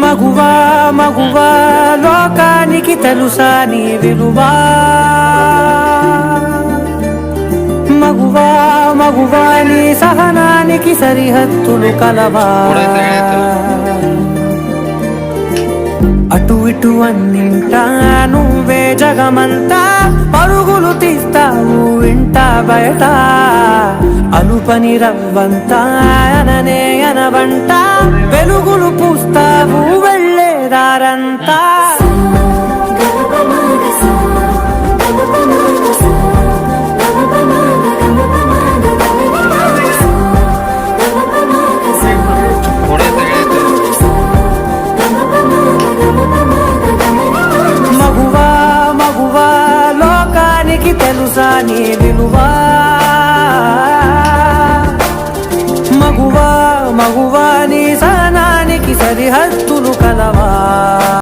మగువా మగువా లోకానికి తెలుసా నీ విలువా, మగువా మగువా నీ సహనానికి సరిహద్దులు కలవా, అటు ఇటు అన్నింటా నువ్వే జగమంతా, పరుగులు తీస్తావు ఇంట బయట, అలుపని రవ్వంతా అననే అనవంట, వెలుగులు పూస్తావు వెళ్ళేదారంతా. మగువా మగువా లోకానికి తెలుసా నీ విలువా, మగువా మగువా నీ సహనానికి సరిహద్దులు కలవా.